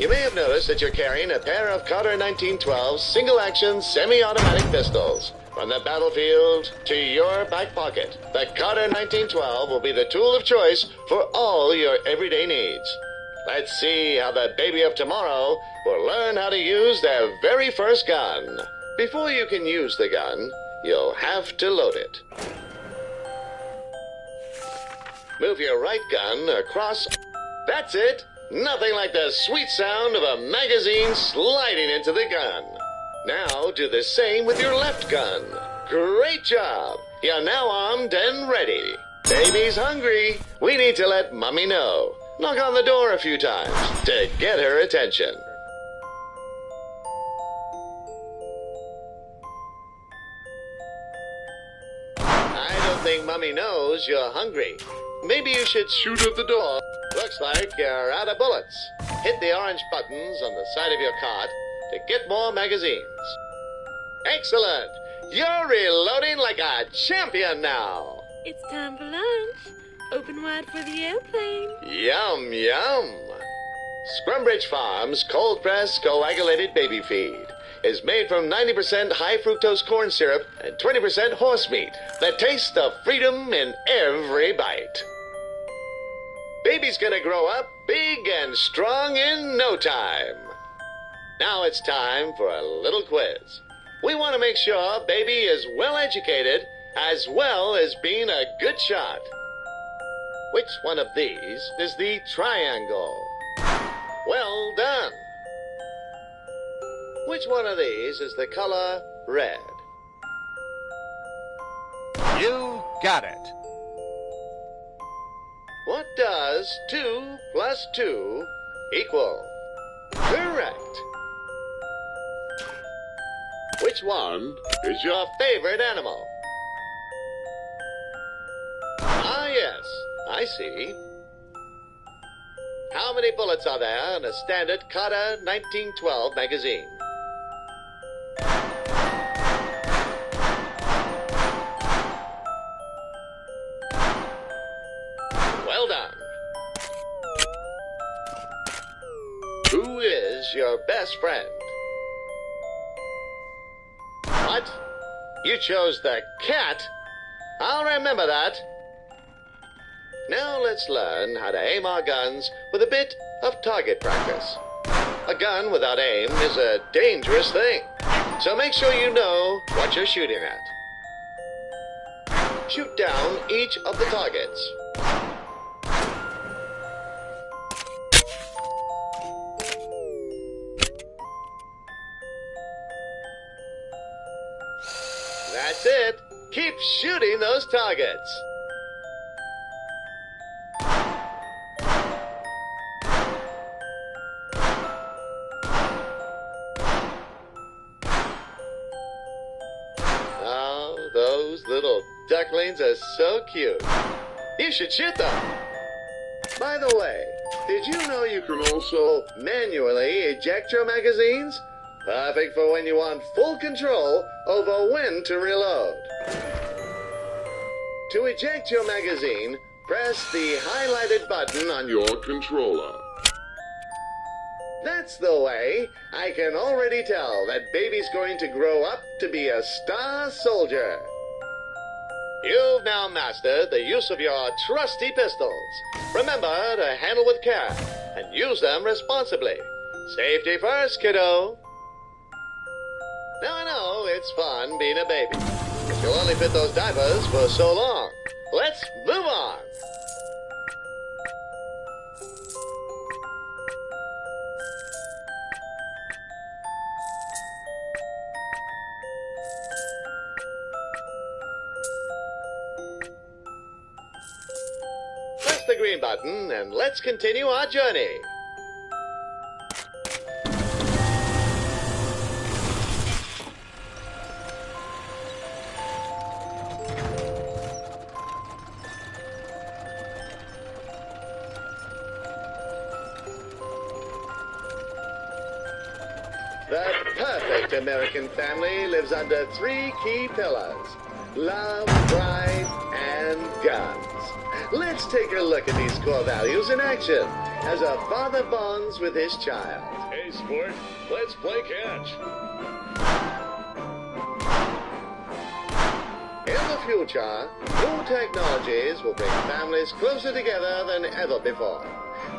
You may have noticed that you're carrying a pair of Carter 1912 single-action semi-automatic pistols. From the battlefield to your back pocket, the Carter 1912 will be the tool of choice for all your everyday needs. Let's see how the baby of tomorrow will learn how to use their very first gun. Before you can use the gun, you'll have to load it. Move your right gun across. That's it! Nothing like the sweet sound of a magazine sliding into the gun. Now do the same with your left gun. Great job! You're now armed and ready. Baby's hungry. We need to let Mommy know. Knock on the door a few times to get her attention. I don't think Mommy knows you're hungry. Maybe you should shoot at the door. Looks like you're out of bullets. Hit the orange buttons on the side of your cart to get more magazines. Excellent! You're reloading like a champion now. It's time for lunch. Open wide for the airplane. Yum, yum. Scrumbridge Farms cold-pressed coagulated baby feed is made from 90% high-fructose corn syrup and 20% horse meat that tastes of freedom in every bite. Baby's gonna grow up big and strong in no time. Now it's time for a little quiz. We want to make sure baby is well educated as well as being a good shot. Which one of these is the triangle? Well done. Which one of these is the color red? You got it. What does 2 plus 2 equal? Correct. Which one is your favorite animal? Ah, yes, I see. How many bullets are there in a standard Carter 1912 magazine? Well done. Who is your best friend? What? You chose the cat? I'll remember that. Now let's learn how to aim our guns with a bit of target practice. A gun without aim is a dangerous thing, so make sure you know what you're shooting at. Shoot down each of the targets. That's it. Keep shooting those targets. Oh, those little ducklings are so cute. You should shoot them. By the way, did you know you can also manually eject your magazines? Perfect for when you want full control over when to reload. To eject your magazine, press the highlighted button on your controller. That's the way. I can already tell that baby's going to grow up to be a star soldier. You've now mastered the use of your trusty pistols. Remember to handle with care and use them responsibly. Safety first, kiddo. Now I know it's fun being a baby, but you'll only fit those diapers for so long. Let's move on. Press the green button and let's continue our journey. The perfect American family lives under 3 key pillars: love, pride, and guns. Let's take a look at these core values in action as a father bonds with his child. Hey, sport, let's play catch. In the future, new technologies will bring families closer together than ever before.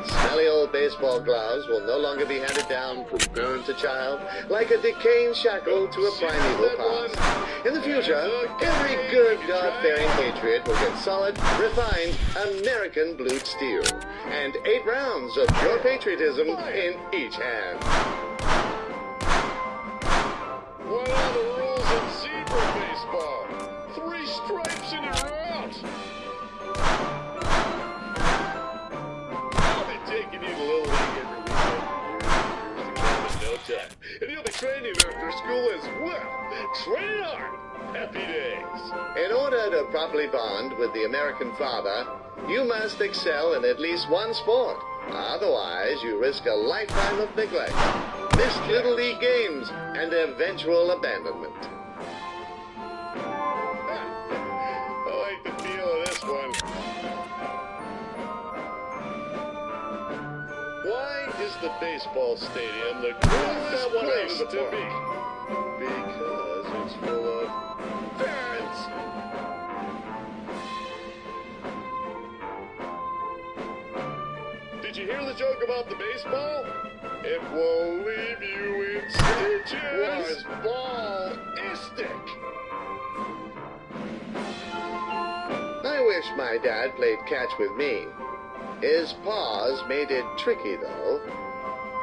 Smelly old baseball gloves will no longer be handed down from parent to child like a decaying shackle to a primeval past. In the future, every good God-fearing patriot will get solid, refined, American-blued steel, and 8 rounds of pure patriotism in each hand. What are the rules of zebra baseball? 3 stripes and you're out. I'll be taking you to Little League every weekend. Years to come in no time. And you'll be training after school as well. Train hard. Happy days. In order to properly bond with the American father, you must excel in at least one sport. Otherwise, you risk a lifetime of neglect, missed Little League games, and eventual abandonment. I like the feel of this one. Why is the baseball stadium the coolest place to be? Because it's full of fans. Did you hear the joke about the baseball? It will leave you in stitches. Ballistic. I wish my dad played catch with me. His paws made it tricky, though.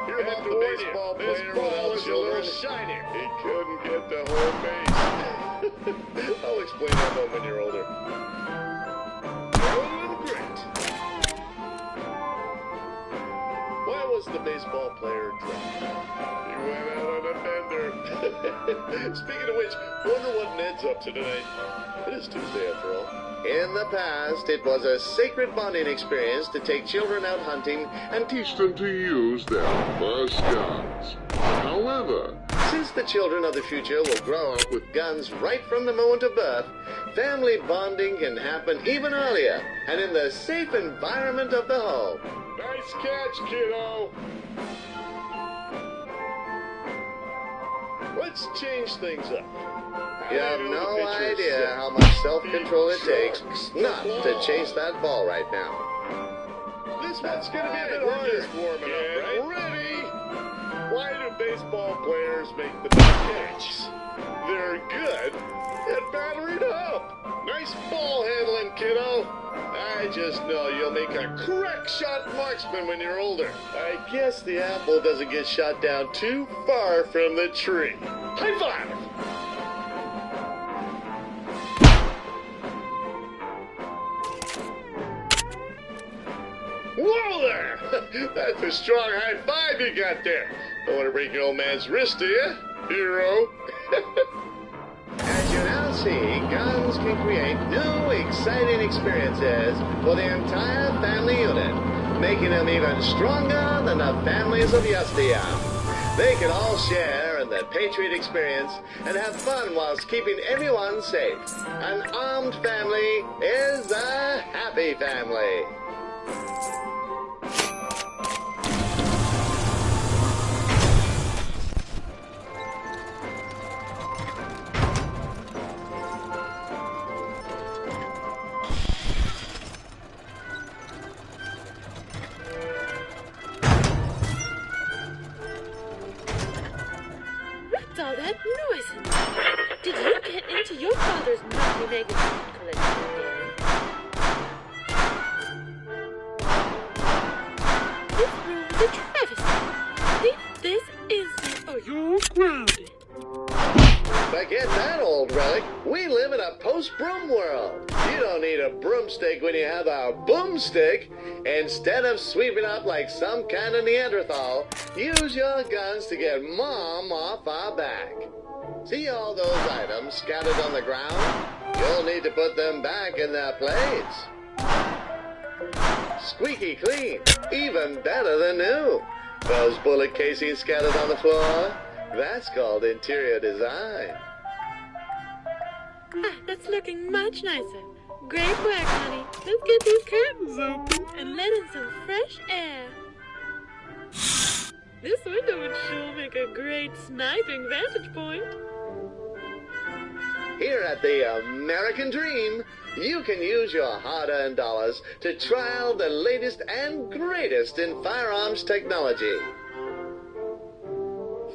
Hear about the baseball player without children? Shiny. He couldn't get the home base. I'll explain that one when you're older. Going great. Why was the baseball player drunk? He went out on a bender. Speaking of which, wonder what Ned's up to tonight. It is Tuesday after all. In the past, it was a sacred bonding experience to take children out hunting and teach them to use their first guns. However, since the children of the future will grow up with guns right from the moment of birth, family bonding can happen even earlier and in the safe environment of the home. Nice catch, kiddo. Let's change things up. You have no idea how much self-control it takes not to chase that ball right now. This one's going to be a bit harder. Warming up, right? Ready? Why do baseball players make the best catch? They're good at battering up. Nice ball handling, kiddo. I just know you'll make a crack shot marksman when you're older. I guess the apple doesn't get shot down too far from the tree. High five! Whoa there! That's a strong high five you got there. Don't want to break your old man's wrist, do you, hero? As you now see, guns can create new, exciting experiences for the entire family unit, making them even stronger than the families of yesteryear. They can all share in the Patriot experience and have fun whilst keeping everyone safe. An armed family is a happy family. What's all that noise? Did you get into your father's money-making collection again? This room is a travesty. Leave this instant or you're grounded. Forget that old relic. We live in a post-broom world. You don't need a broomstick when you have a boomstick. Instead of sweeping up like some kind of Neanderthal, use your guns to get Mom off our back. See all those items scattered on the ground? You'll need to put them back in their place. Squeaky clean, even better than new. Those bullet casings scattered on the floor? That's called interior design. Ah, that's looking much nicer. Great work, honey. Let's get these curtains open and let in some fresh air. This window would sure make a great sniping vantage point. Here at the American Dream, you can use your hard-earned dollars to trial the latest and greatest in firearms technology.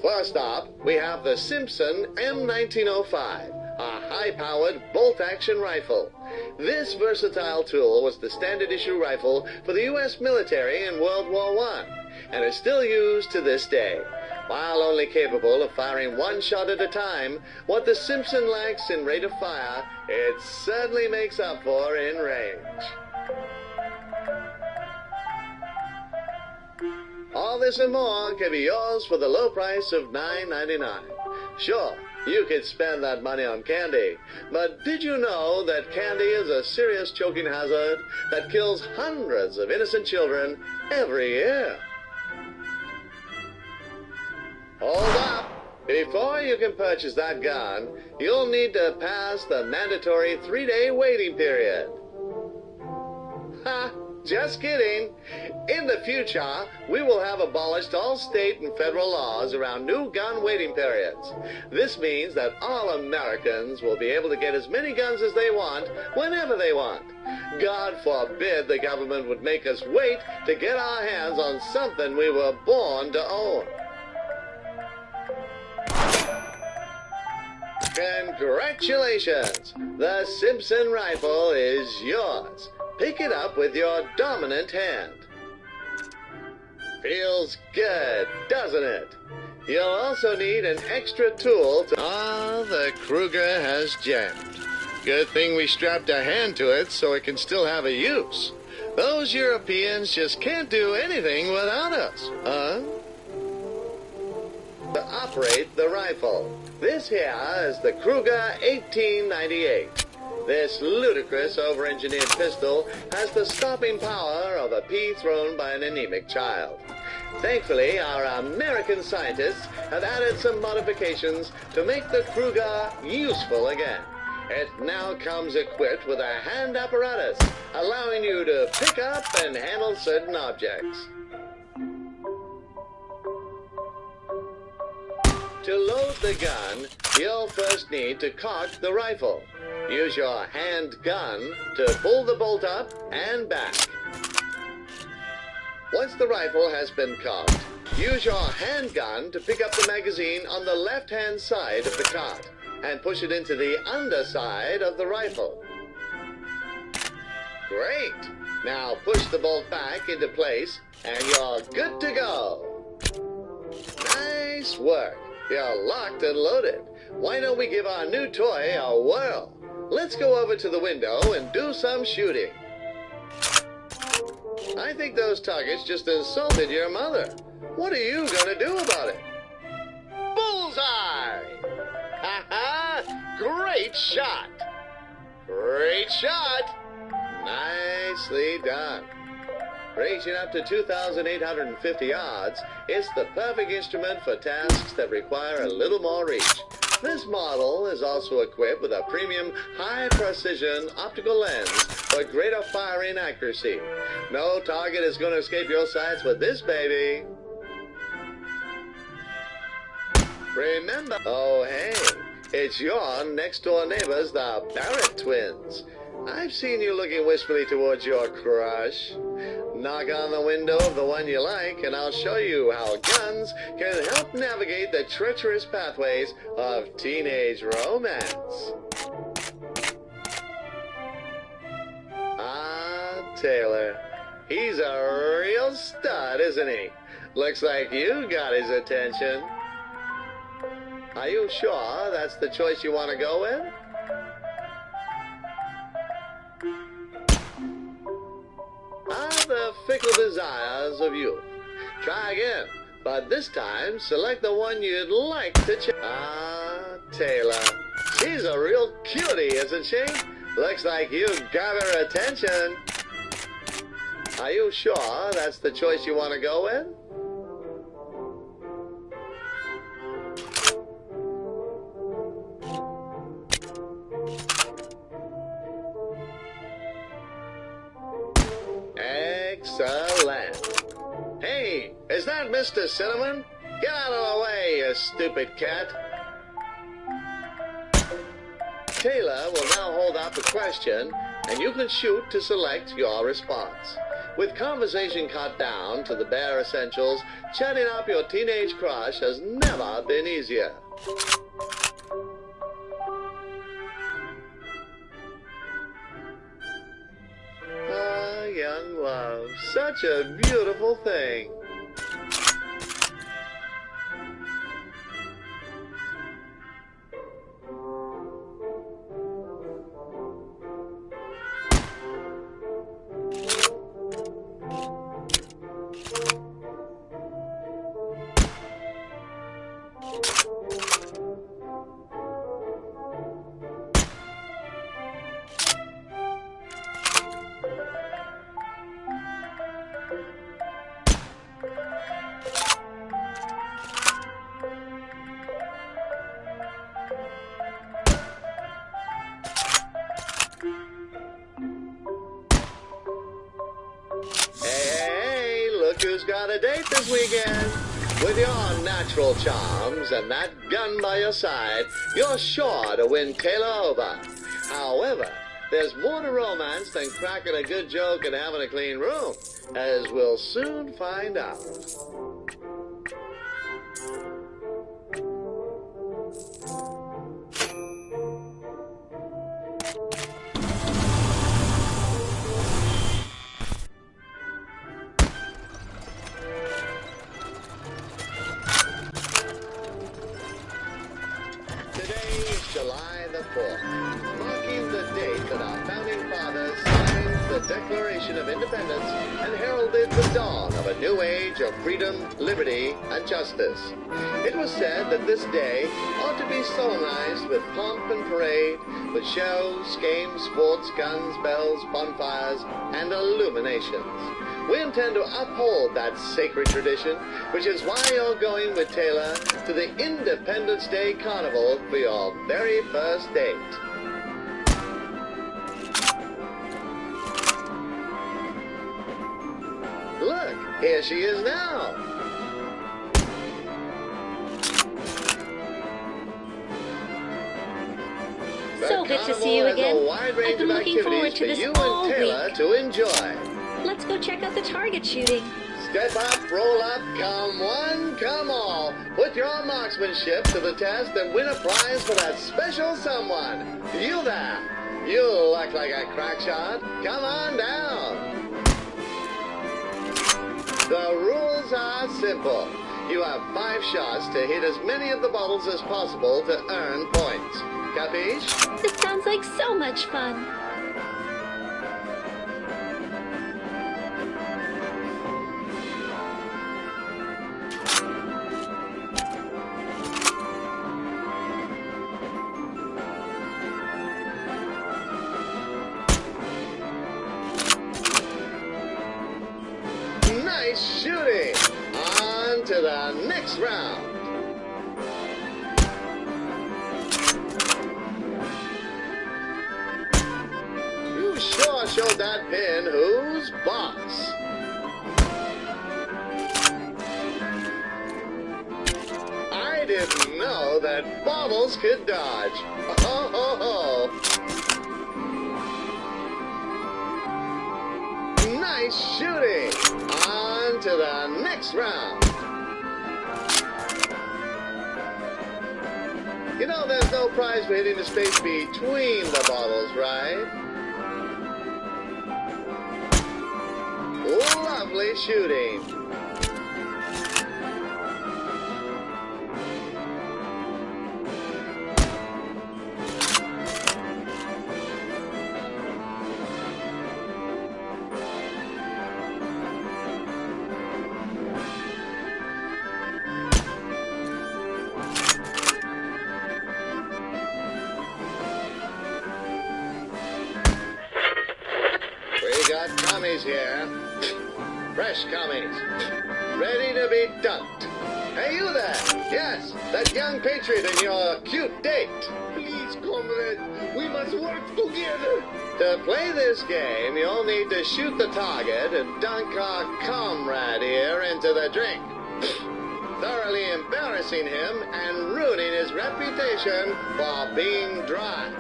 First up, we have the Simpson M1905, a high-powered bolt-action rifle. This versatile tool was the standard-issue rifle for the U.S. military in World War I, and is still used to this day. While only capable of firing one shot at a time, what the Simpson lacks in rate of fire, it certainly makes up for in range. All this and more can be yours for the low price of $9.99. Sure, you could spend that money on candy, but did you know that candy is a serious choking hazard that kills hundreds of innocent children every year? Hold up! Before you can purchase that gun, you'll need to pass the mandatory 3-day waiting period. Ha! Just kidding. In the future, we will have abolished all state and federal laws around new gun waiting periods. This means that all Americans will be able to get as many guns as they want, whenever they want. God forbid the government would make us wait to get our hands on something we were born to own. Congratulations! The Simpson rifle is yours. Pick it up with your dominant hand. Feels good, doesn't it? You'll also need an extra tool to... the Kruger has jammed. Good thing we strapped a hand to it so it can still have a use. Those Europeans just can't do anything without us, huh? To operate the rifle. This here is the Kruger 1898. This ludicrous over-engineered pistol has the stopping power of a pea thrown by an anemic child. Thankfully, our American scientists have added some modifications to make the Kruger useful again. It now comes equipped with a hand apparatus, allowing you to pick up and handle certain objects. To load the gun, you'll first need to cock the rifle. Use your hand gun to pull the bolt up and back. Once the rifle has been cocked, use your handgun to pick up the magazine on the left-hand side of the cart and push it into the underside of the rifle. Great! Now push the bolt back into place and you're good to go. Nice work! You're locked and loaded. Why don't we give our new toy a whirl? Let's go over to the window and do some shooting. I think those targets just insulted your mother. What are you going to do about it? Bullseye! Ha-ha! Great shot! Great shot! Nicely done. Reaching up to 2,850 yards, it's the perfect instrument for tasks that require a little more reach. This model is also equipped with a premium high-precision optical lens for greater firing accuracy. No target is going to escape your sights with this baby. Remember, oh hey, it's your next-door neighbors, the Barrett twins. I've seen you looking wistfully towards your crush. Knock on the window of the one you like, and I'll show you how guns can help navigate the treacherous pathways of teenage romance. Taylor. He's a real stud, isn't he? Looks like you got his attention. Are you sure that's the choice you want to go with? The fickle desires of youth. Try again, but this time select the one you'd like to Taylor. She's a real cutie, isn't she? Looks like you got her attention. Are you sure that's the choice you want to go with? Excellent. Hey, Is that Mr. Cinnamon? Get out of the way, you stupid cat. Taylor will now hold up a question, and you can shoot to select your response. With conversation cut down to the bare essentials, chatting up your teenage crush has never been easier. Ah, young love, such a beautiful thing. Hey, look who's got a date this weekend. With your natural charms and that gun by your side, you're sure to win Taylor over. However, there's more to romance than cracking a good joke and having a clean room, as we'll soon find out. July the 4th, marking the date that our founding fathers signed the Declaration of Independence and heralded the dawn of a new age of freedom, liberty, and justice. It was said that this day ought to be solemnized with pomp and parade, with shows, games, sports, guns, bells, bonfires, and illuminations. We intend to uphold that sacred tradition, which is why you're going with Taylor to the Independence Day Carnival for your very first date. Look, here she is now. So good to see you again. I've been looking forward to this all week. To enjoy. Let's go check out the target shooting. Step up, roll up, come one, come all. Put your marksmanship to the test and win a prize for that special someone. You there. You look like a crack shot. Come on down. The rules are simple. You have 5 shots to hit as many of the bottles as possible to earn points. Capiche? This sounds like so much fun. Nice shooting! On to the next round. You sure showed that pin who's boss. I didn't know that bottles could dodge. Oh, ho, ho. Nice shooting! On to the next round. You know there's no prize for hitting the space between the bottles, right? Lovely shooting. We got commies here. Fresh commies. Ready to be dunked. Hey, you there! Yes, that young patriot and your cute date. Please, comrade, we must work together. To play this game, you'll need to shoot the target and dunk our comrade here into the drink, thoroughly embarrassing him and ruining his reputation for being dry.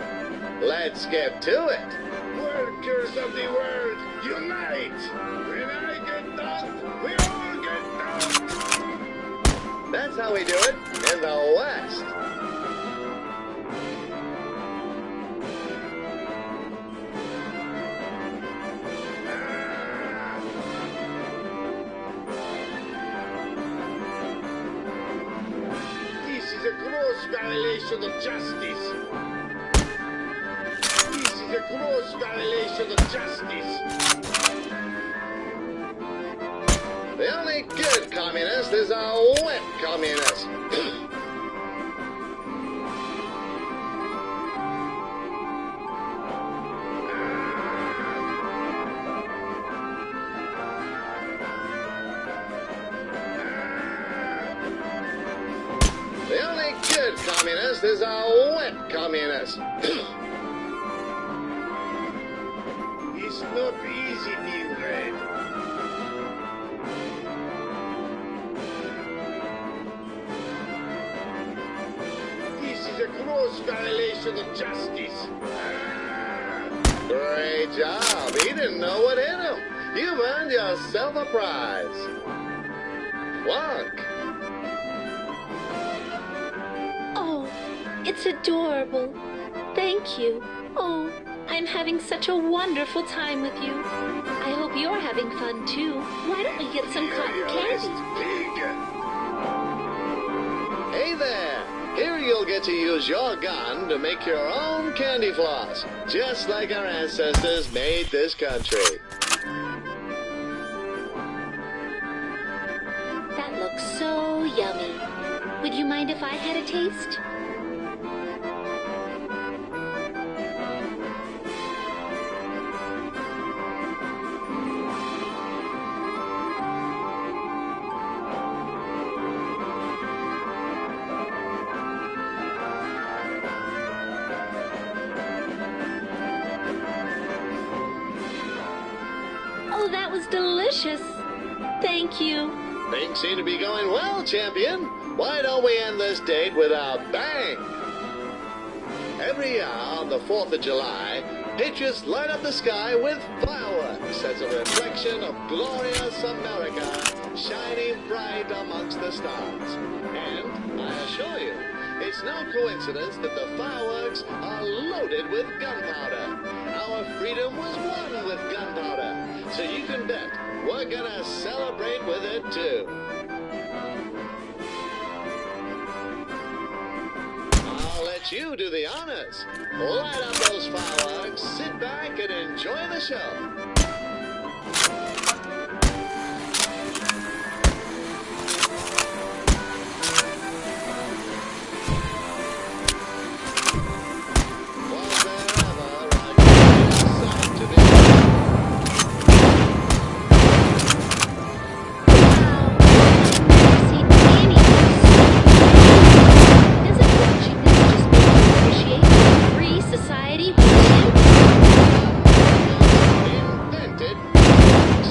Let's get to it. Workers of the world, unite! When I get dunked, we all get dunked! That's how we do it in the West. This is a gross violation of justice. This is a gross violation of justice. The only good communist is a wet communist. The only good communist is a wet communist. It's not easy being red. This is a gross violation of justice. Great job. He didn't know what hit him. You've earned yourself a prize. Flunk. Oh, it's adorable. Thank you. Oh, I'm having such a wonderful time with you. I hope you're having fun too. Why don't we get some cotton candy? Hey there. Here you'll get to use your gun to make your own candy floss, just like our ancestors made this country. That looks so yummy. Would you mind if I had a taste? Oh, that was delicious. Thank you. Things seem to be going well, champion. Why don't we end this date with a bang? Every year on the 4th of July, patriots light up the sky with fireworks as a reflection of glorious America shining bright amongst the stars. And I assure you, it's no coincidence that the fireworks are loaded with gunpowder. Our freedom was won with gunpowder, so you can bet we're gonna celebrate with it too. I'll let you do the honors. Light up those fireworks, sit back and enjoy the show. Was there ever a greater sight to behold? Invented fireworks.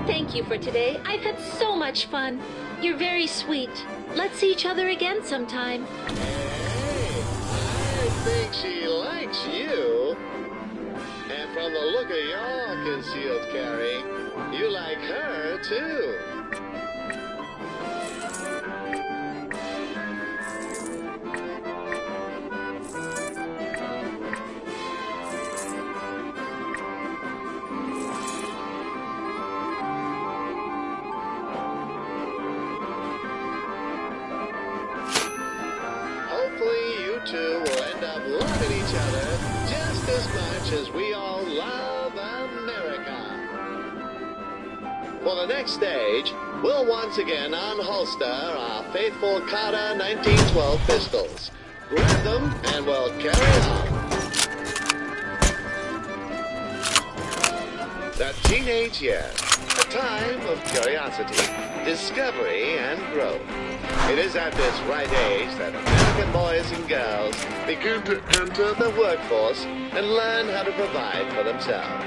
Thank you for today. I've had so much fun. You're very sweet. Let's see each other again sometime. Hey, I think she likes you. And from the look of your concealed carry, you like her too. Hopefully you two will end up loving each other just as much as we all love America. For the next stage, we'll once again unholster our faithful Carter 1912 pistols. Grab them and we'll carry on. The teenage years, a time of curiosity, discovery, and growth. It is at this right age that American boys and girls begin to enter the workforce and learn how to provide for themselves.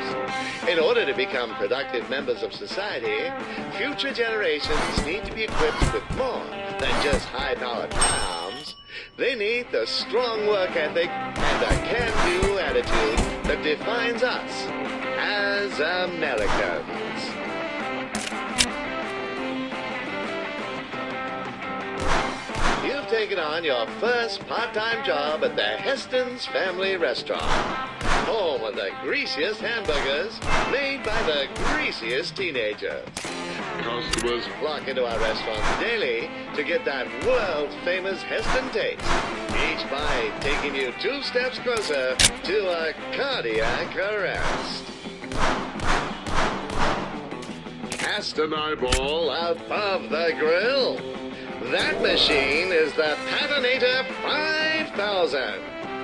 In order to become productive members of society, future generations need to be equipped with more than just high-powered firearms. They need the strong work ethic and a can-do attitude that defines us as Americans. You've taken on your first part-time job at the Heston's Family Restaurant, home of the greasiest hamburgers made by the greasiest teenagers. Customers flock into our restaurants daily to get that world-famous Heston taste, each bite taking you 2 steps closer to a cardiac arrest. Cast an eyeball above the grill. That machine is the Patinator 5000,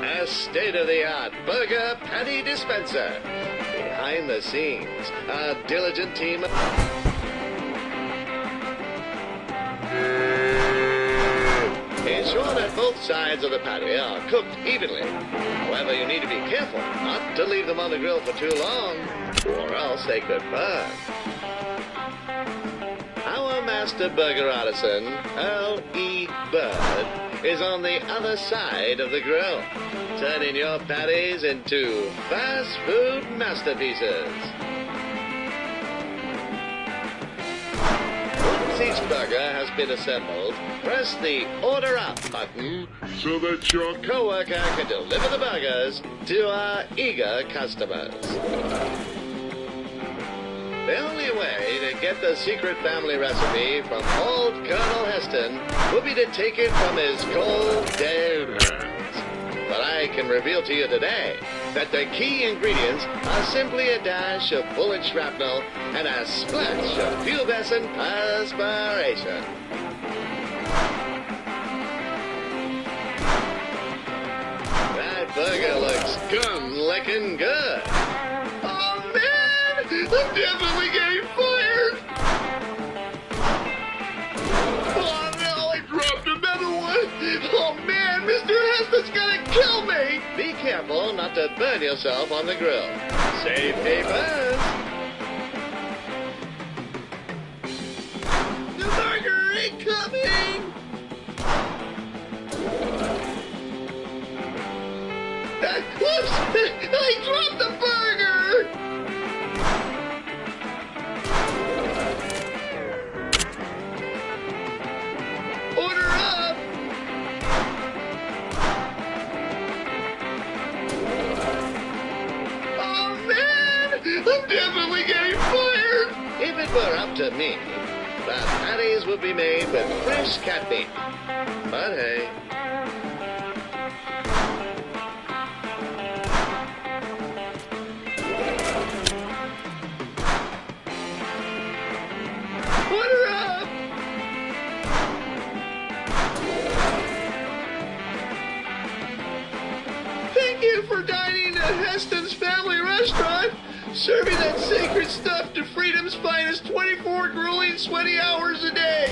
a state-of-the-art burger patty dispenser. Behind the scenes, a diligent team ensure that both sides of the patty are cooked evenly. However, you need to be careful not to leave them on the grill for too long, or else they could burn. Our master burger artisan, L.E. Bird, is on the other side of the grill, turning your patties into fast food masterpieces. Once each burger has been assembled, press the Order Up button so that your coworker can deliver the burgers to our eager customers. The only way to get the secret family recipe from old Colonel Heston would be to take it from his cold, dead hands. But I can reveal to you today that the key ingredients are simply a dash of bullet shrapnel and a splash of pubescent perspiration. That burger looks gun-licking good. Oh, man! I'm definitely getting fired! Oh, no, I dropped another one! Oh, man, Mr. Heston's gonna kill me! Be careful not to burn yourself on the grill. Safety first! The burger incoming! Whoops! I dropped the burger! Order up! Oh, man! I'm definitely getting fired! If it were up to me, the patties would be made with fresh cat meat. But hey... Order up! Thank you for dining at Heston's Family Restaurant. Serving that sacred stuff to freedom's finest 24 grueling, sweaty hours a day.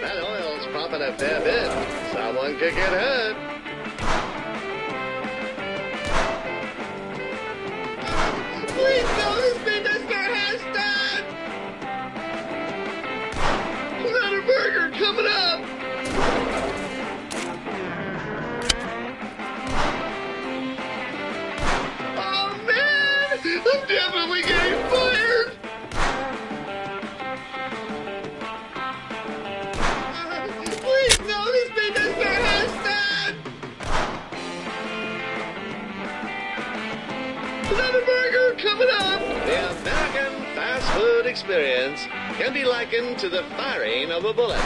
That oil's popping a fair bit. Someone could get hurt. Please notice me, Mr. Heston! Another burger coming up! Oh, man! I'm definitely getting fired! Please notice me, Mr. Heston! Another burger coming up! The American fast food experience can be likened to the firing of a bullet.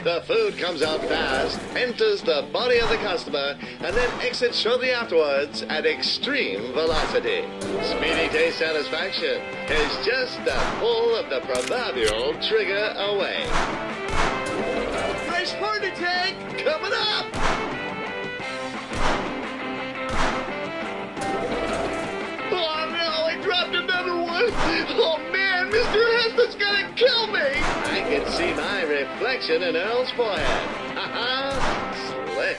The food comes out fast, enters the body of the customer, and then exits shortly afterwards at extreme velocity. Speedy taste satisfaction is just the pull of the proverbial trigger away. Fresh heart attack coming up! Oh no, I dropped another! reflection in Earl's forehead. Haha, slick.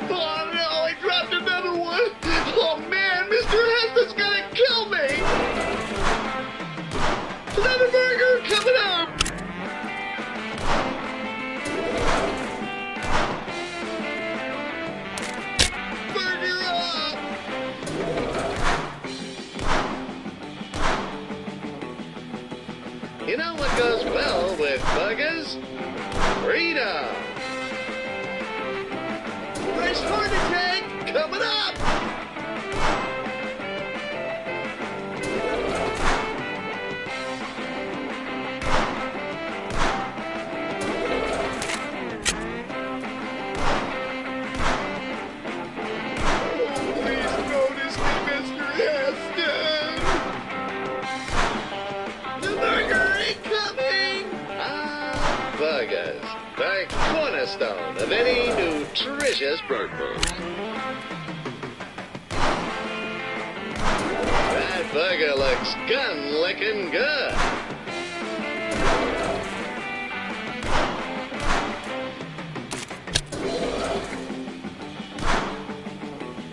Oh no, I dropped another one. Oh man, Mr. Heston's gonna kill me. Another burger coming up. Burger up. You know what goes well with burgers? Freedom. Fresh heart attack coming up. Please notice me, Mr. Heston. The burger incoming! Burgers, the cornerstone of any nutritious breakfast. That burger looks gun-licking good.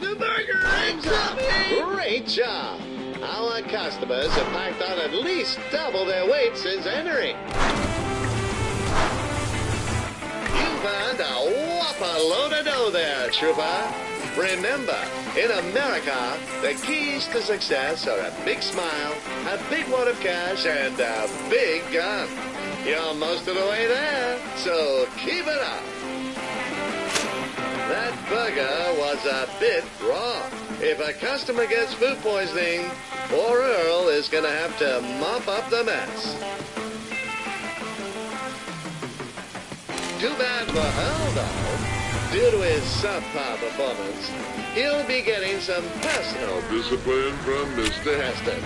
The burger incoming! Great job! Our customers have packed on at least double their weight since entering. You've earned a whopper load of dough there, trooper. Remember, in America, the keys to success are a big smile, a big wad of cash, and a big gun. You're most of the way there, so keep it up. That burger was a bit raw. If a customer gets food poisoning, poor Earl is going to have to mop up the mess. Too bad for Earl, though. Due to his subpar performance, he'll be getting some personal discipline from Mr. Heston.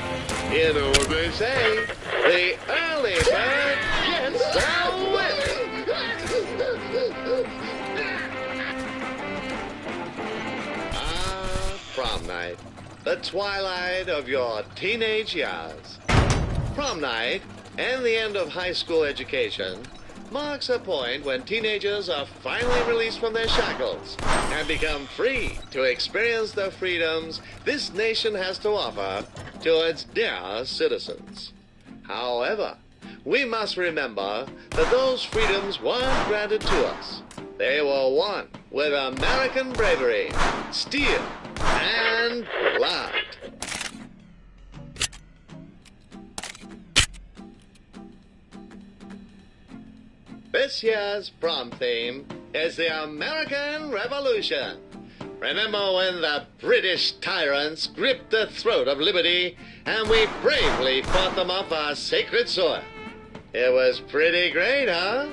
You know what they say, the early bird gets the whip. Prom night, the twilight of your teenage years. Prom night and the end of high school education marks a point when teenagers are finally released from their shackles and become free to experience the freedoms this nation has to offer to its dear citizens. However, we must remember that those freedoms weren't granted to us. They were won with American bravery, steel, and blood. This year's prom theme is the American Revolution. Remember when the British tyrants gripped the throat of liberty and we bravely fought them off our sacred soil? It was pretty great, huh?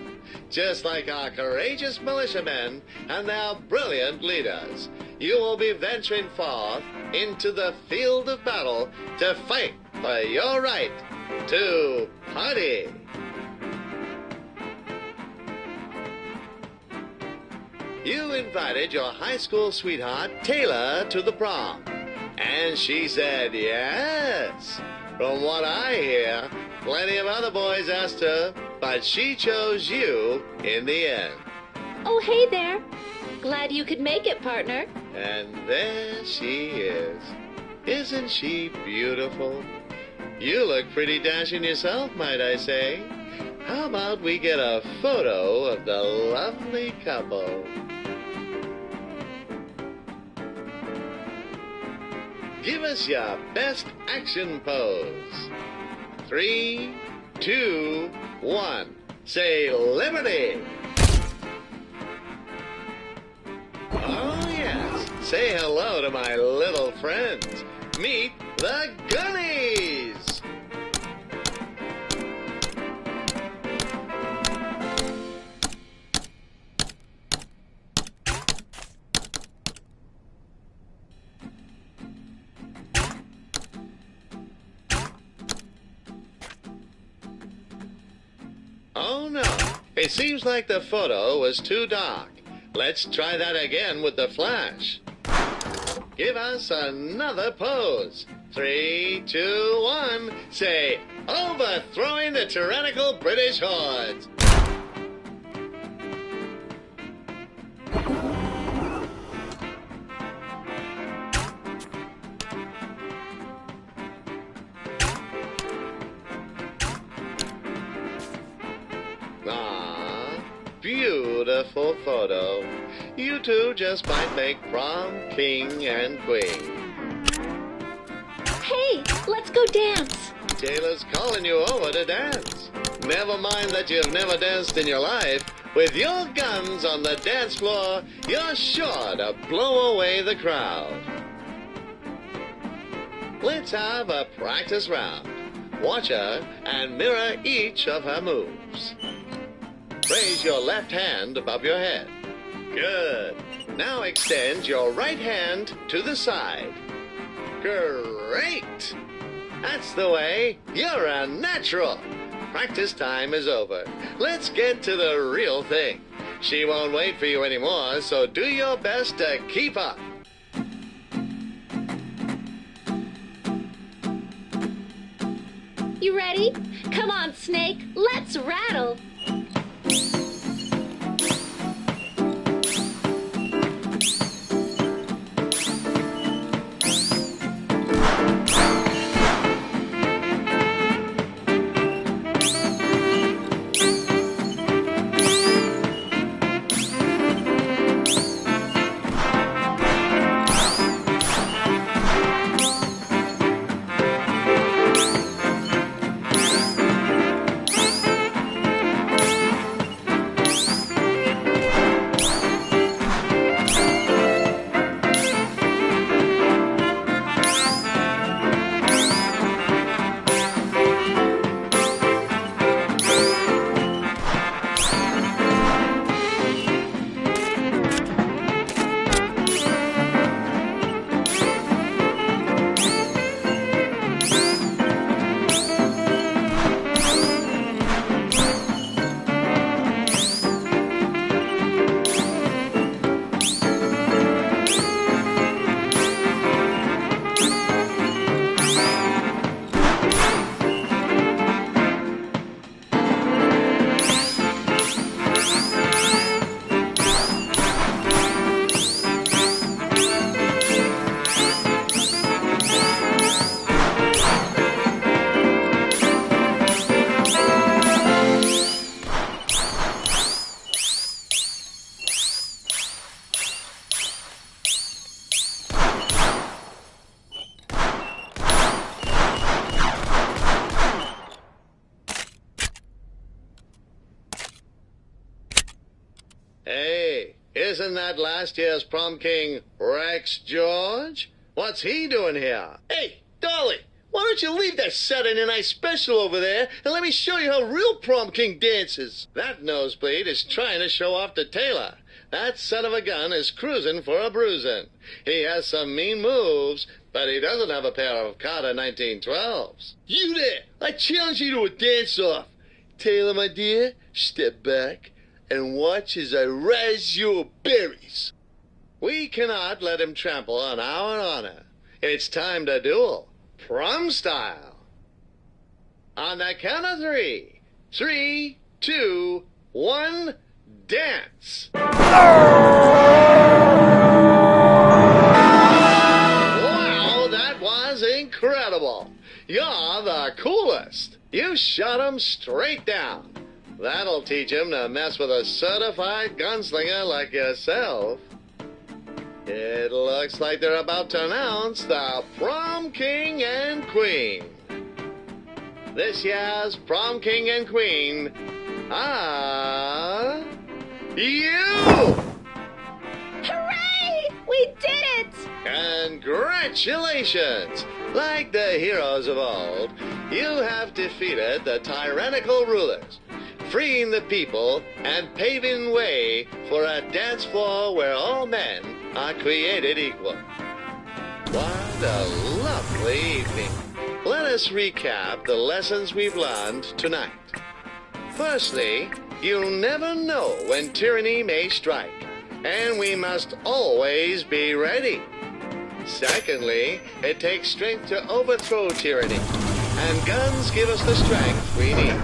Just like our courageous militiamen and their brilliant leaders, you will be venturing forth into the field of battle to fight for your right to party. You invited your high school sweetheart, Taylor, to the prom. And she said yes. From what I hear, plenty of other boys asked her, but she chose you in the end. Oh, hey there. Glad you could make it, partner. And there she is. Isn't she beautiful? You look pretty dashing yourself, might I say. How about we get a photo of the lovely couple? Give us your best action pose. 3, 2, 1. Say liberty. Oh, yes. Say hello to my little friends. Meet the Goonies. Oh, no. It seems like the photo was too dark. Let's try that again with the flash. Give us another pose. 3, 2, 1. Say overthrowing the tyrannical British hordes. Ah, beautiful photo. You two just might make prom king and queen. Hey, let's go dance. Taylor's calling you over to dance. Never mind that you've never danced in your life. With your guns on the dance floor, you're sure to blow away the crowd. Let's have a practice round. Watch her and mirror each of her moves. Raise your left hand above your head. Good. Now extend your right hand to the side. Great! That's the way. You're a natural. Practice time is over. Let's get to the real thing. She won't wait for you anymore, so do your best to keep up. You ready? Come on, Snake. Let's rattle. Hey, isn't that last year's prom king Rex George? What's he doing here? Hey, Dolly, why don't you leave that Saturday night special over there and let me show you how real prom king dances? That nosebleed is trying to show off to Taylor. That son of a gun is cruising for a bruising. He has some mean moves, but he doesn't have a pair of Carter 1912s. You there! I challenge you to a dance-off. Taylor, my dear, step back and watch as I razz your berries. We cannot let him trample on our honor. It's time to duel, prom style. On the count of 3. 3, 2, 1, dance. Wow, that was incredible. You're the coolest. You shot him straight down. That'll teach him to mess with a certified gunslinger like yourself. It looks like they're about to announce the prom king and queen. This year's prom king and queen are you! Hooray! We did it! Congratulations! Like the heroes of old, you have defeated the tyrannical rulers, freeing the people and paving way for a dance floor where all men are created equal. What a lovely evening. Let us recap the lessons we've learned tonight. Firstly, you never know when tyranny may strike, and we must always be ready. Secondly, it takes strength to overthrow tyranny, And guns give us the strength we need.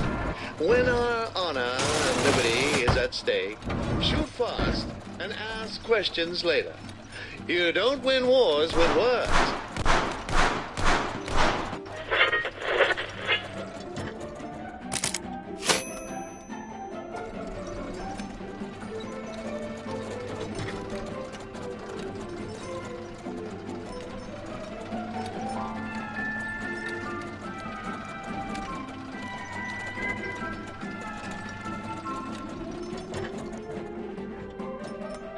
When our honor and liberty is at stake, shoot first and ask questions later. You don't win wars with words.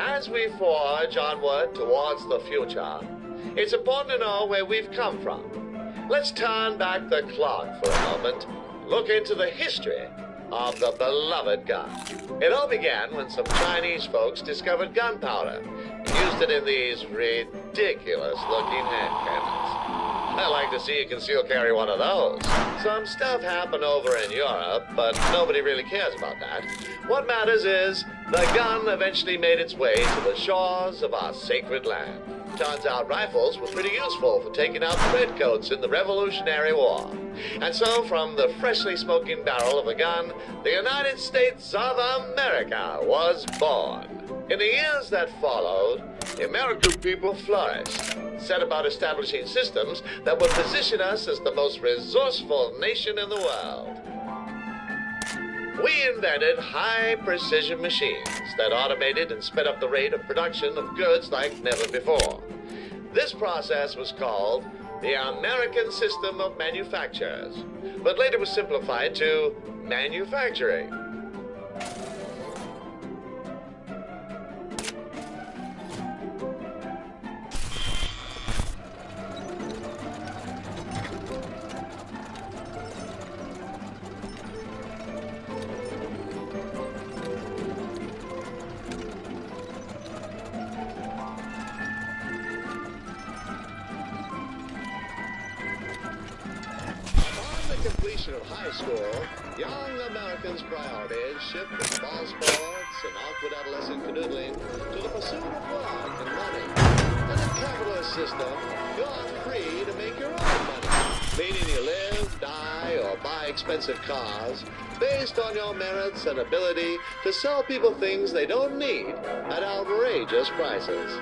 As we forge onward towards the future, it's important to know where we've come from. Let's turn back the clock for a moment, look into the history of the beloved gun. It all began when some Chinese folks discovered gunpowder and used it in these ridiculous-looking hand cannons. I like to see a concealed carry one of those. Some stuff happened over in Europe, but nobody really cares about that. What matters is the gun eventually made its way to the shores of our sacred land. Turns out rifles were pretty useful for taking out the redcoats in the Revolutionary War. And so from the freshly smoking barrel of a gun, the United States of America was born. In the years that followed, the American people flourished, set about establishing systems that would position us as the most resourceful nation in the world. We invented high-precision machines that automated and sped up the rate of production of goods like never before. This process was called the American System of Manufactures, but later was simplified to manufacturing. Completion of high school, young Americans' priorities shift from ball sports and awkward adolescent canoodling to the pursuit of work and money. In a capitalist system, you're free to make your own money, meaning you live, die, or buy expensive cars based on your merits and ability to sell people things they don't need at outrageous prices.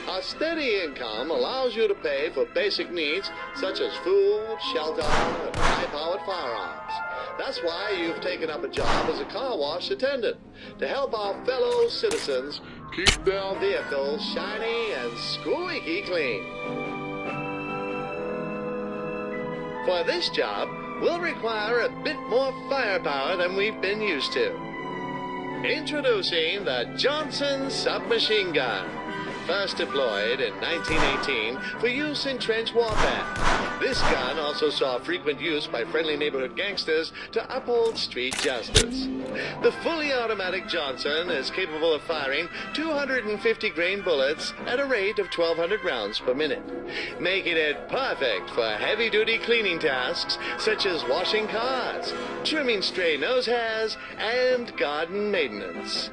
A steady income allows you to pay for basic needs such as food, shelter, and high-powered firearms. That's why you've taken up a job as a car wash attendant to help our fellow citizens keep their vehicles shiny and squeaky clean. For this job, we'll require a bit more firepower than we've been used to. Introducing the Johnson submachine gun. First deployed in 1918 for use in trench warfare. This gun also saw frequent use by friendly neighborhood gangsters to uphold street justice. The fully automatic Johnson is capable of firing 250 grain bullets at a rate of 1,200 rounds per minute, making it perfect for heavy-duty cleaning tasks such as washing cars, trimming stray nose hairs, and garden maintenance.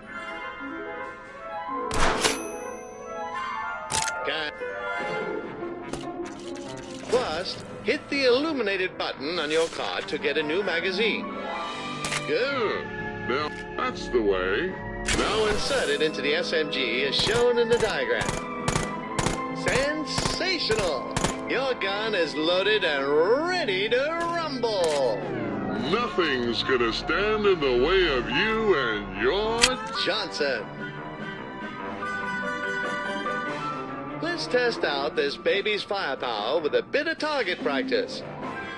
First, hit the illuminated button on your card to get a new magazine. Yeah, now that's the way. Now insert it into the SMG as shown in the diagram. Sensational! Your gun is loaded and ready to rumble. Nothing's gonna stand in the way of you and your Johnson. Let's test out this baby's firepower with a bit of target practice.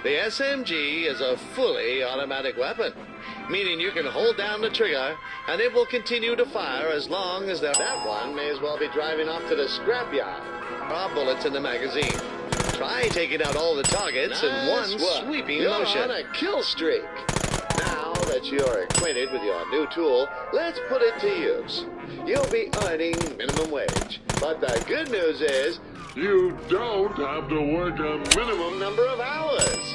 The SMG is a fully automatic weapon, meaning you can hold down the trigger and it will continue to fire as long as that one may as well be driving off to the scrapyard. There are bullets in the magazine. Try taking out all the targets in one sweeping motion. You're on a kill streak. Now that you're acquainted with your new tool, let's put it to use. You'll be earning minimum wage. But the good news is, you don't have to work a minimum number of hours.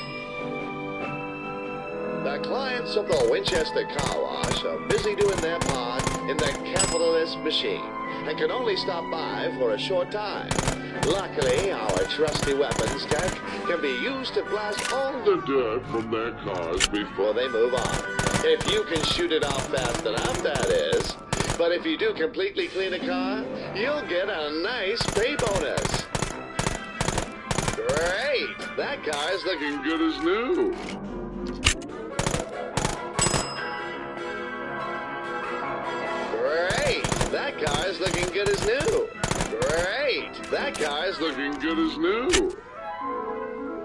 The clients of the Winchester Car Wash are busy doing their part in the capitalist machine and can only stop by for a short time. Luckily, our trusty weapons tech can be used to blast all The dirt from their cars before they move on. If you can shoot it off fast enough, that is. But if you do completely clean a car, you'll get a nice pay bonus. Great! That car is looking good as new. great! That car is looking good as new. Great! That car is Looking good as new.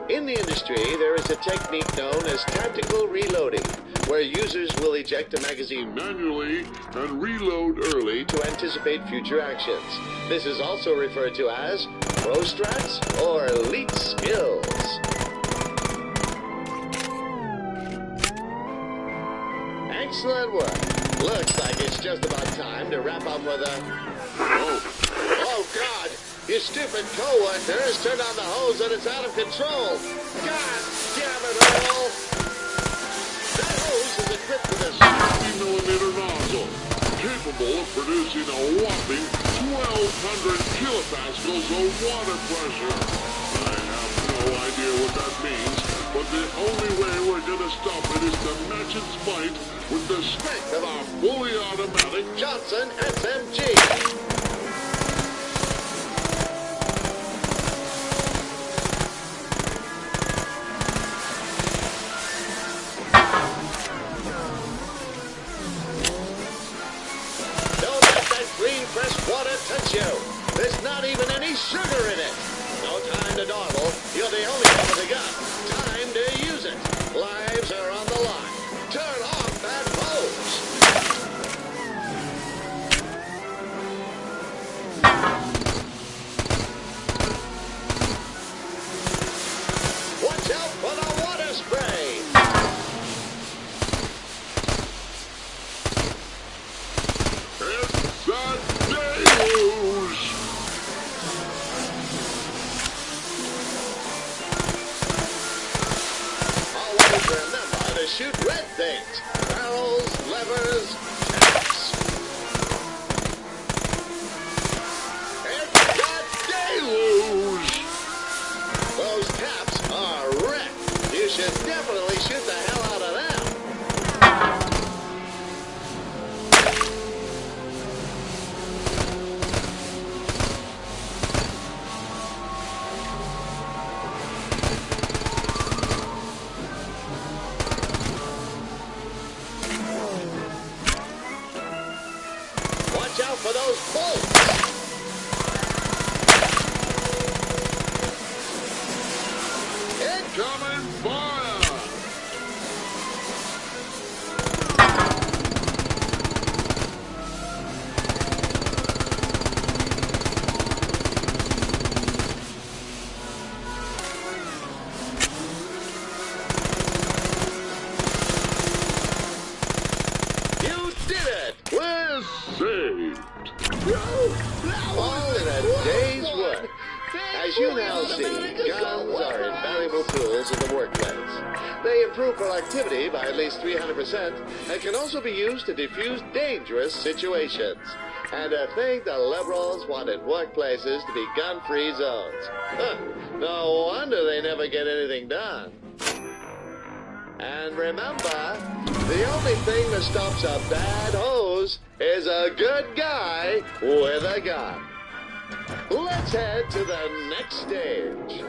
In the industry, there is a technique known as tactical reloading, where users will eject a magazine Manually and reload early to anticipate future actions. This is also referred to as pro strats or elite skills. Excellent work. Looks like it's just about time to wrap up with a... Oh, God! You stupid co-workers! Turn on the hose and it's out of control! God damn it, Earl! That hose is equipped with a 60mm nozzle, capable of producing a whopping 1,200 kilopascals of water pressure. I have no idea what that means, but the only way we're gonna stop it is to match its might with the strength of our fully automatic Johnson SMG! Don't let that green fresh water touch you. There's not even any sugar in it. No time to dawdle. You're the only one with a gun. Time to use it. Lives are on the line. Turn off that hose. Watch out for the water spray. It's a deluge! Always remember to shoot red things. Barrels, levers, caps. It's a deluge! Those caps are wrecked. You should definitely shoot the hell out of them. Watch out for those bolts. Incoming fire! You did it! We're saved! All in a day's work. As you now see, guns are invaluable tools in the workplace. They improve productivity by at least 300% and can also be used to defuse dangerous situations. And to think the liberals wanted workplaces to be gun-free zones. Huh, no wonder they never get anything done. And remember, the only thing that stops a bad hose is a good guy with a gun. Let's head to the next stage.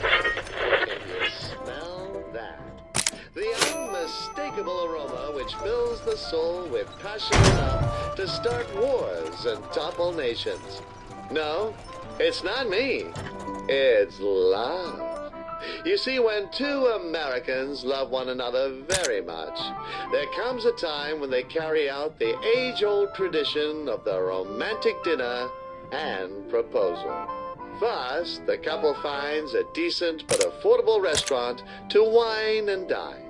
Can you smell that? The unmistakable aroma which fills the soul with passion enough to start wars and topple nations. No, it's not me. It's love. You see, when two Americans love one another very much, there comes a time when they carry out the age-old tradition of the romantic dinner and proposal. First, the couple finds a decent but affordable restaurant to wine and dine.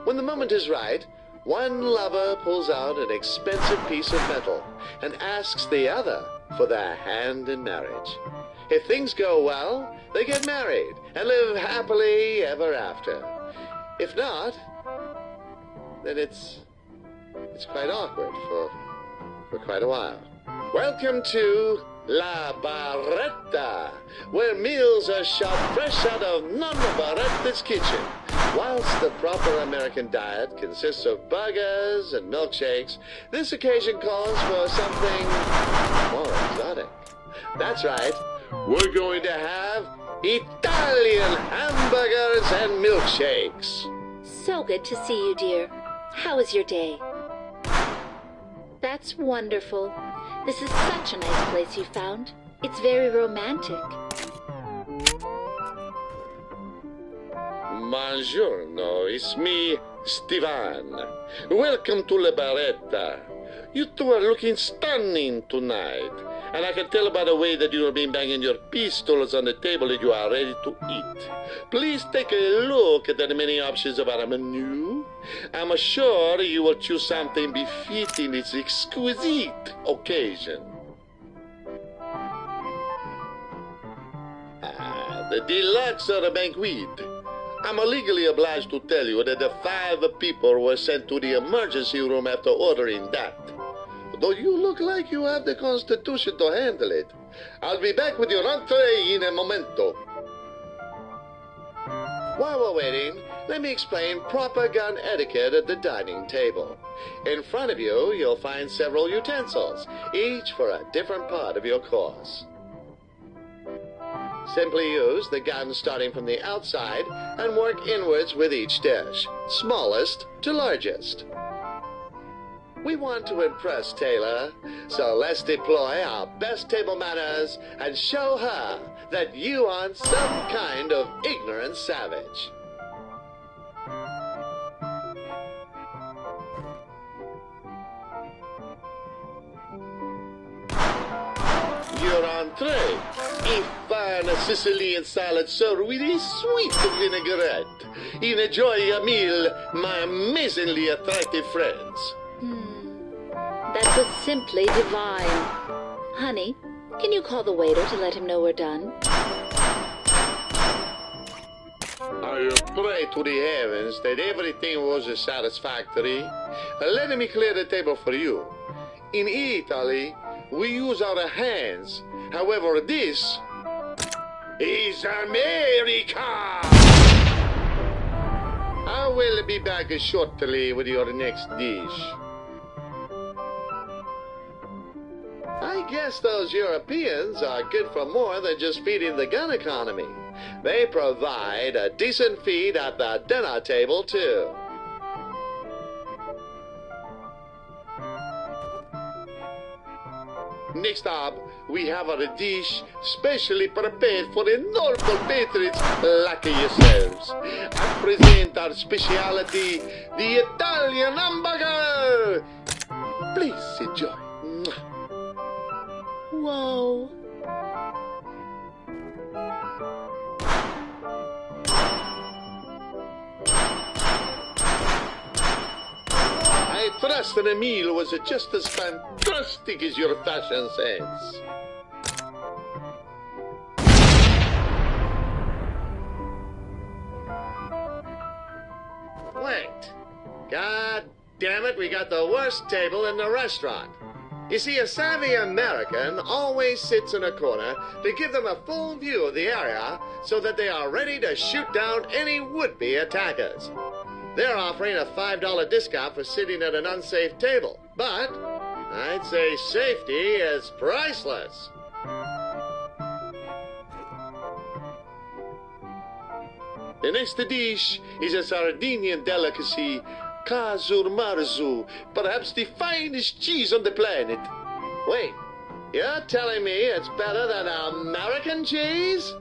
When the moment is right, one lover pulls out an expensive piece of metal and asks the other for their hand in marriage. If things go well, they get married and live happily ever after. If not, then it's quite awkward for quite a while. Welcome to La Barretta, where meals are shot fresh out of Nonna Barretta's kitchen. Whilst the proper American diet consists of burgers and milkshakes, this occasion calls for something more exotic. That's right, we're going to have Italian hamburgers and milkshakes. So good to see you, dear. How was your day? That's wonderful. This is such a nice place you found. It's very romantic. Buongiorno, it's me, Stevan. Welcome to La Barretta. You two are looking stunning tonight. And I can tell by the way that you have been banging your pistols on the table that you are ready to eat. Please take a look at the many options of our menu. I'm sure you will choose something befitting this exquisite occasion. The deluxe or the banquet. I'm legally obliged to tell you that the 5 people were sent to the emergency room after ordering that. Though you look like you have the constitution to handle it. I'll be back with your entree in a momento. While we're waiting, let me explain proper gun etiquette at the dining table. In front of you, you'll find several utensils, each for a different part of your course. Simply use the gun starting from the outside and work inwards with each dish, smallest to largest. We want to impress Taylor, so let's deploy our best table manners and show her that you aren't some kind of ignorant savage. Your entree, a fine Sicilian salad served with a sweet vinaigrette. Enjoy your meal, my amazingly attractive friends. That was simply divine. Honey, can you call the waiter to let him know we're done? I pray to the heavens that everything was satisfactory. Let me clear the table for you. In Italy, we use our hands. However, this is America! I will be back shortly with your next dish. I guess those Europeans are good for more than just feeding the gun economy. They provide a decent feed at the dinner table, too. Next up, we have a dish specially prepared for the noble patriots like yourselves. I present our specialty, the Italian hamburger. Please enjoy. Whoa. I trust the meal was just as fantastic as your fashion sense. Wait. God damn it, we got the worst table in the restaurant. You see, a savvy American always sits in a corner to give them a full view of the area so that they are ready to shoot down any would-be attackers. They're offering a $5 discount for sitting at an unsafe table, but I'd say safety is priceless. The next dish is a Sardinian delicacy, Casurmarzu, perhaps the finest cheese on the planet. Wait, you're telling me it's better than American cheese?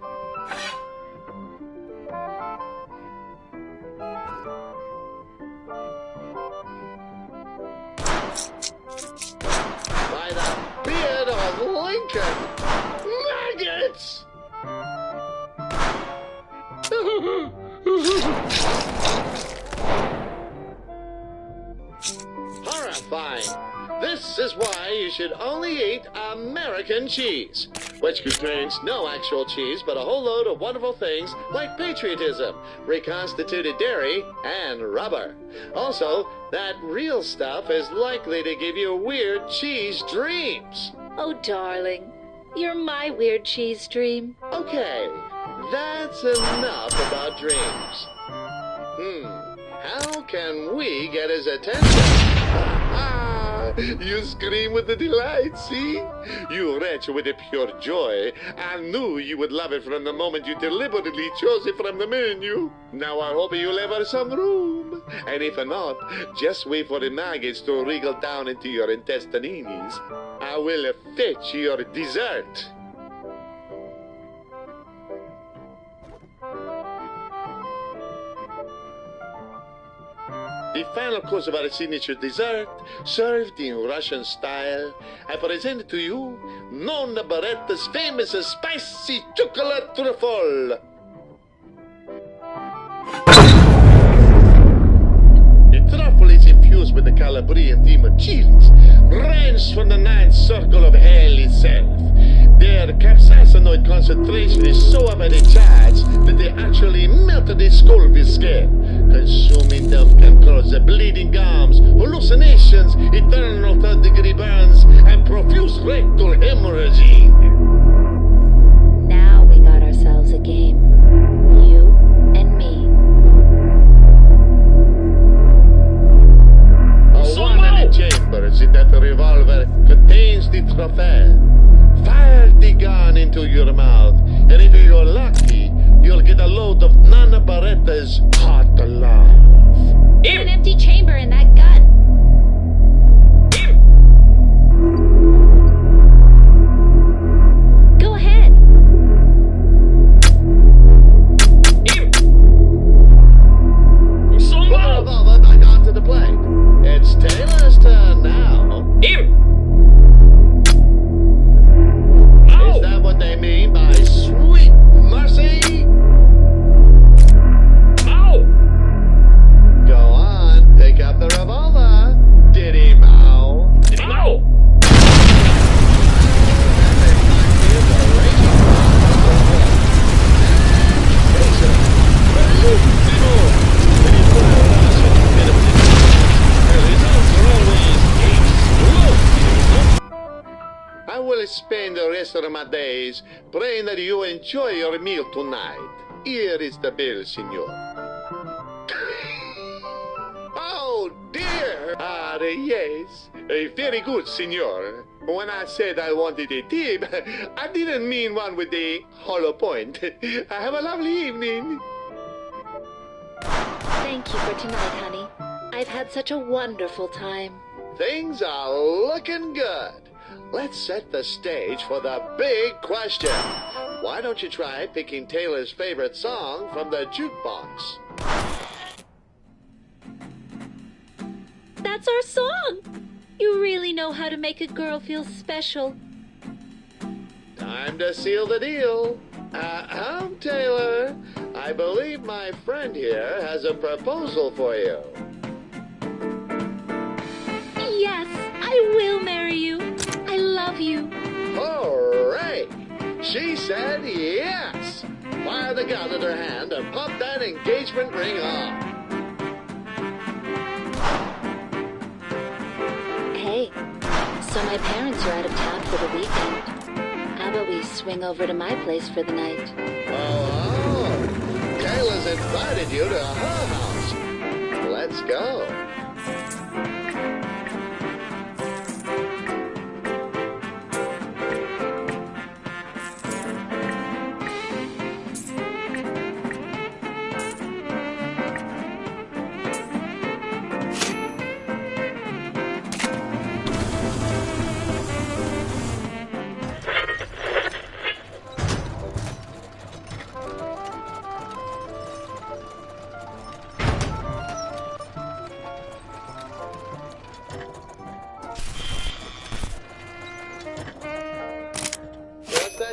By the beard of Lincoln, maggots! Horrifying. This This is why you should only eat American cheese, which contains no actual cheese but a whole load of wonderful things like patriotism, reconstituted dairy, and rubber. Also, that real stuff is likely to give you weird cheese dreams. Oh, darling, you're my weird cheese dream. Okay, that's enough about dreams. How can we get his attention? You scream with the delight, see? You retch with a pure joy. I knew you would love it from the moment you deliberately chose it from the menu. Now I hope you'll leave us some room. And if not, just wait for the maggots to wriggle down into your intestines. I will fetch your dessert. The final course of our signature dessert, served in Russian style, I present to you Nonna Baretta's famous spicy chocolate truffle. The truffle is infused with the Calabrian demon chilies, wrenched from the ninth circle of hell itself. Their capsaicinoid concentration is so heavily charged that they actually melt the skull with scale. Consuming them can cause bleeding gums, hallucinations, eternal third-degree burns, and profuse rectal hemorrhaging. Now we got ourselves a game. You and me. One of the chambers in that revolver contains the trophy. Fire the gun into your mouth, and if you're lucky, you'll get a load of Nana Baretta's hot love. There's an empty chamber in that gun. Go ahead. Put the revolver back onto the plate. It's Taylor's turn now. Is that what they mean by sweet mercy? Go on, pick up the revolver. Diddy Mow. I will spend the rest of my days praying that you enjoy your meal tonight. Here is the bill, senor. Oh, dear. Yes. Very good, senor. When I said I wanted a tip, I didn't mean one with a hollow point. Have a lovely evening. Thank you for tonight, honey. I've had such a wonderful time. Things are looking good. Let's set the stage for the big question. Why don't you try picking Taylor's favorite song from the jukebox? That's our song! You really know how to make a girl feel special. Time to seal the deal. Taylor. I believe my friend here has a proposal for you. Yes, I will marry you. I love you. Hooray! She said yes. Fire the gun in her hand and pop that engagement ring on. Hey, so my parents are out of town for the weekend. How about we swing over to my place for the night? Oh, Taylor's invited you to her house. Let's go.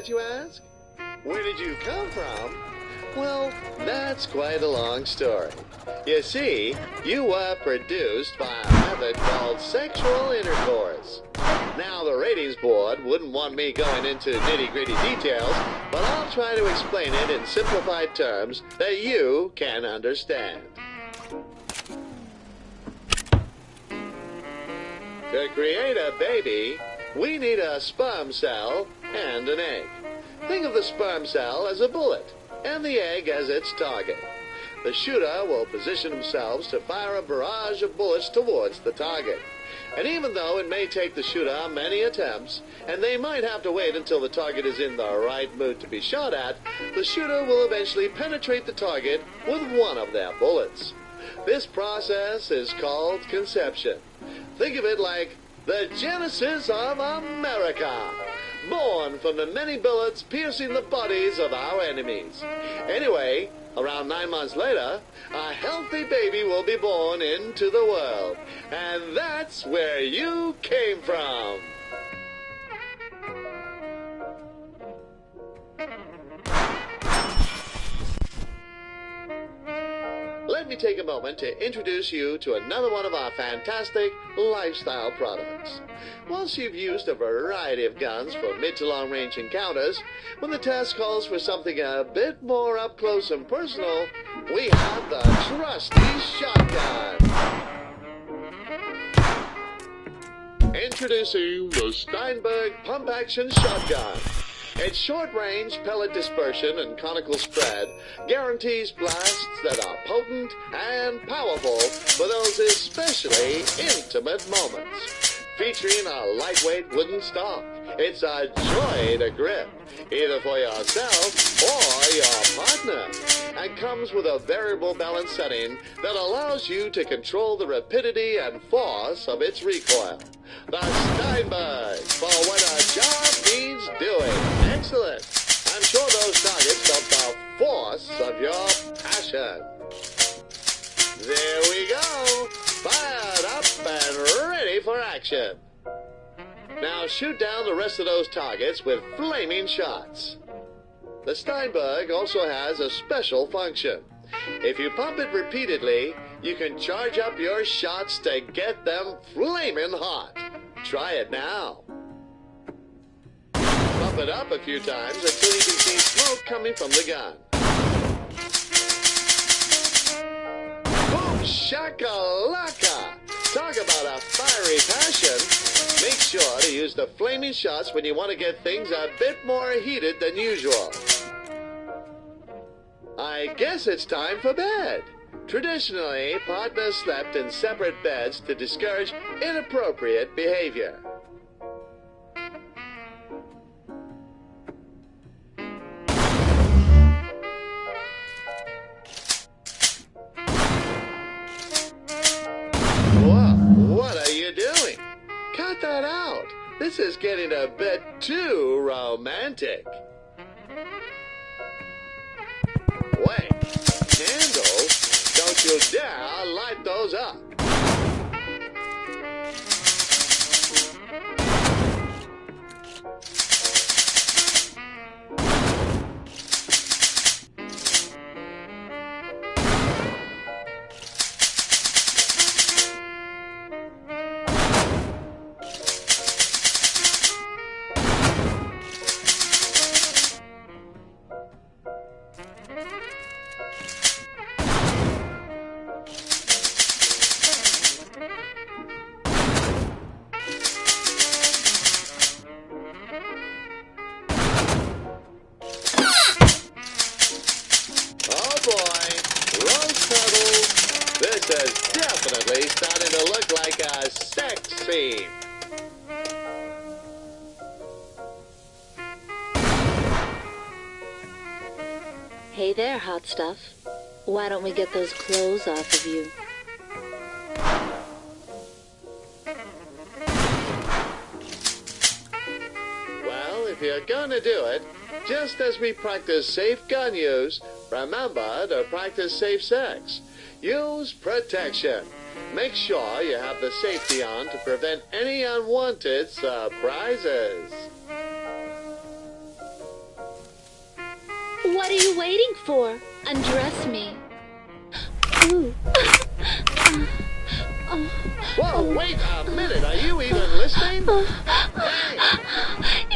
You ask? Where did you come from? Well, that's quite a long story. You see, you were produced by a method called sexual intercourse. Now, the ratings board wouldn't want me going into nitty-gritty details, but I'll try to explain it in simplified terms that you can understand. To create a baby, we need a sperm cell and an egg. Think of the sperm cell as a bullet and the egg as its target. The shooter will position themselves to fire a barrage of bullets towards the target. And even though it may take the shooter many attempts, and they might have to wait until the target is in the right mood to be shot at, the shooter will eventually penetrate the target with one of their bullets. This process is called conception. Think of it like the genesis of America, born from the many bullets piercing the bodies of our enemies. Anyway, around 9 months later, a healthy baby will be born into the world. And that's where you came from. Let me take a moment to introduce you to another one of our fantastic lifestyle products. Once you've used a variety of guns for mid to long range encounters, when the task calls for something a bit more up close and personal, we have the trusty shotgun. Introducing the Steinberg Pump Action Shotgun. Its short-range pellet dispersion and conical spread guarantees blasts that are potent and powerful for those especially intimate moments. Featuring a lightweight wooden stock, it's a joy to grip, either for yourself or your partner, and comes with a variable balance setting that allows you to control the rapidity and force of its recoil. The Steinberg, for when a job needs doing. Excellent. I'm sure those targets felt the force of your passion. There we go. Fired up and ready for action. Now shoot down the rest of those targets with flaming shots. The Steinberg also has a special function. If you pump it repeatedly, you can charge up your shots to get them flaming hot. Try it now. Pump it up a few times until you can see smoke coming from the gun. Boom shakalaka! Talk about a fiery passion. Make sure to use the flaming shots when you want to get things a bit more heated than usual. I guess it's time for bed. Traditionally, partners slept in separate beds to discourage inappropriate behavior. Whoa, what are you doing? Cut that out. This is getting a bit too romantic. Wait, candles? Don't you dare light those up. This is definitely starting to look like a sex scene. Hey there, hot stuff. Why don't we get those clothes off of you? Well, if you're gonna do it, just as we practice safe gun use, remember to practice safe sex. Use protection. Make sure you have the safety on to prevent any unwanted surprises. What What are you waiting for? Undress me. Ooh. Whoa, wait a minute. Are you even listening? Hey.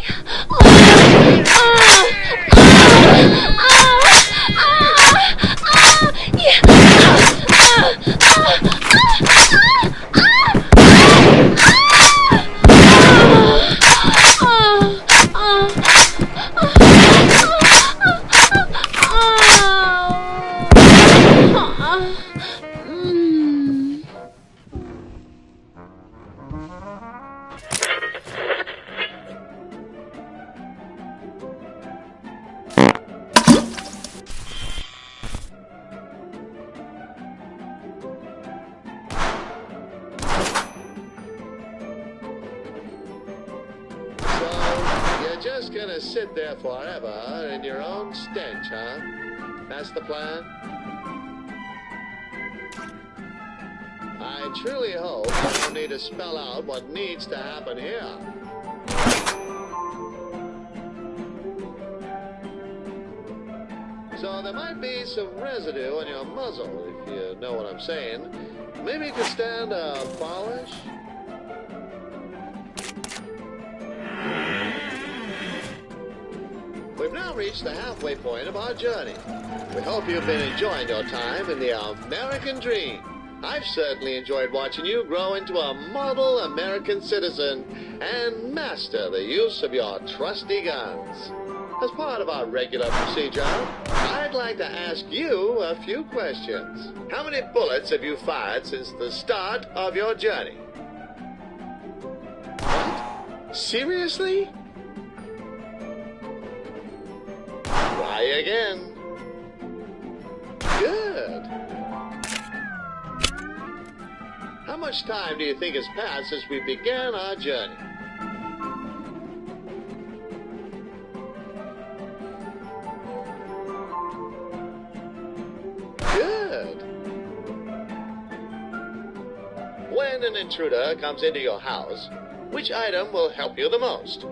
Just gonna sit there forever in your own stench, huh? That's the plan? I truly hope I don't need to spell out what needs to happen here. So there might be some residue on your muzzle, if you know what I'm saying. Maybe you could stand a polish? We've now reached the halfway point of our journey. We hope you've been enjoying your time in the American dream. I've certainly enjoyed watching you grow into a model American citizen and master the use of your trusty guns. As part of our regular procedure, I'd like to ask you a few questions. How many bullets have you fired since the start of your journey? What? Seriously? Try again. Good. How much time do you think has passed since we began our journey? Good. When an intruder comes into your house, which item will help you the most?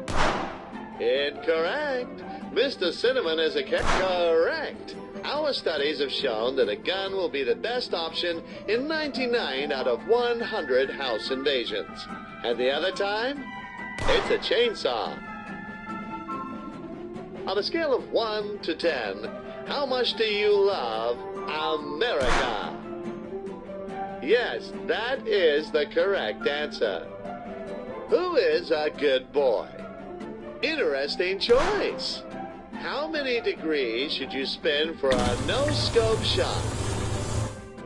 Incorrect. Mr. Cinnamon is correct. Our studies have shown that a gun will be the best option in 99 out of 100 house invasions. And the other time, it's a chainsaw. On a scale of 1 to 10, how much do you love America? Yes, that is the correct answer. Who is a good boy? Interesting choice. How many degrees should you spin for a no-scope shot?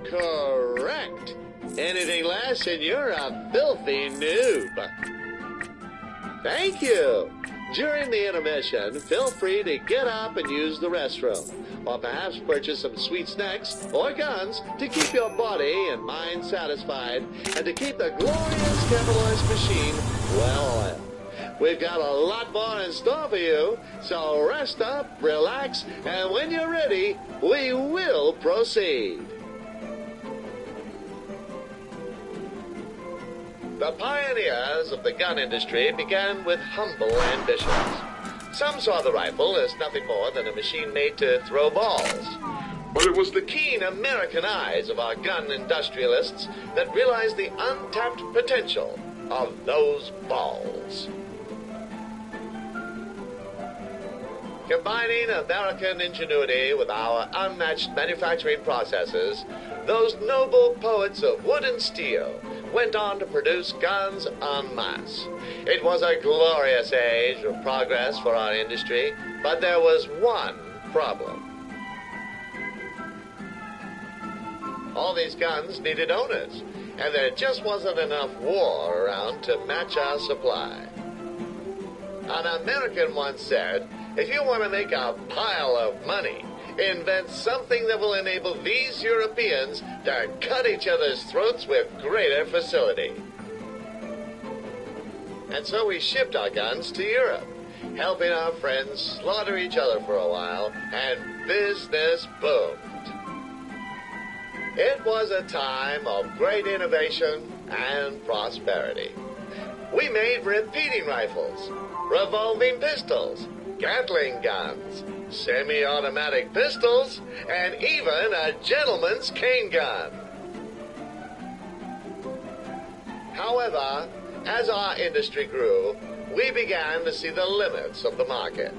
Correct. Anything less and you're a filthy noob. Thank you. During the intermission, feel free to get up and use the restroom, or perhaps purchase some sweet snacks or guns to keep your body and mind satisfied and to keep the glorious capitalist machine well-oiled. We've got a lot more in store for you, so rest up, relax, and when you're ready, we will proceed. The pioneers of the gun industry began with humble ambitions. Some saw the rifle as nothing more than a machine made to throw balls. But it was the keen American eyes of our gun industrialists that realized the untapped potential of those balls. Combining American ingenuity with our unmatched manufacturing processes, those noble poets of wood and steel went on to produce guns en masse. It was a glorious age of progress for our industry, but there was one problem. All these guns needed owners, and there just wasn't enough war around to match our supply. An American once said, if you want to make a pile of money, invent something that will enable these Europeans to cut each other's throats with greater facility. And so we shipped our guns to Europe, helping our friends slaughter each other for a while, and business boomed. It was a time of great innovation and prosperity. We made repeating rifles, revolving pistols, Gatling guns, semi-automatic pistols, and even a gentleman's cane gun. However, as our industry grew, we began to see the limits of the market.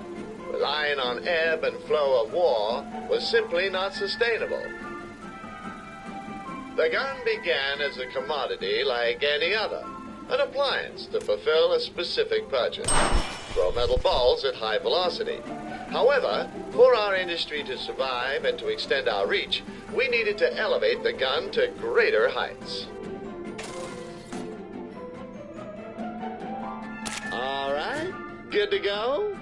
Relying on ebb and flow of war was simply not sustainable. The gun began as a commodity like any other, an appliance to fulfill a specific purchase. Throw metal balls at high velocity. However, for our industry to survive and to extend our reach, we needed to elevate the gun to greater heights. All right, good to go?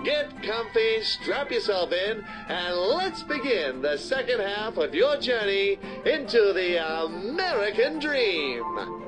Get comfy, strap yourself in, and let's begin the second half of your journey into the American dream.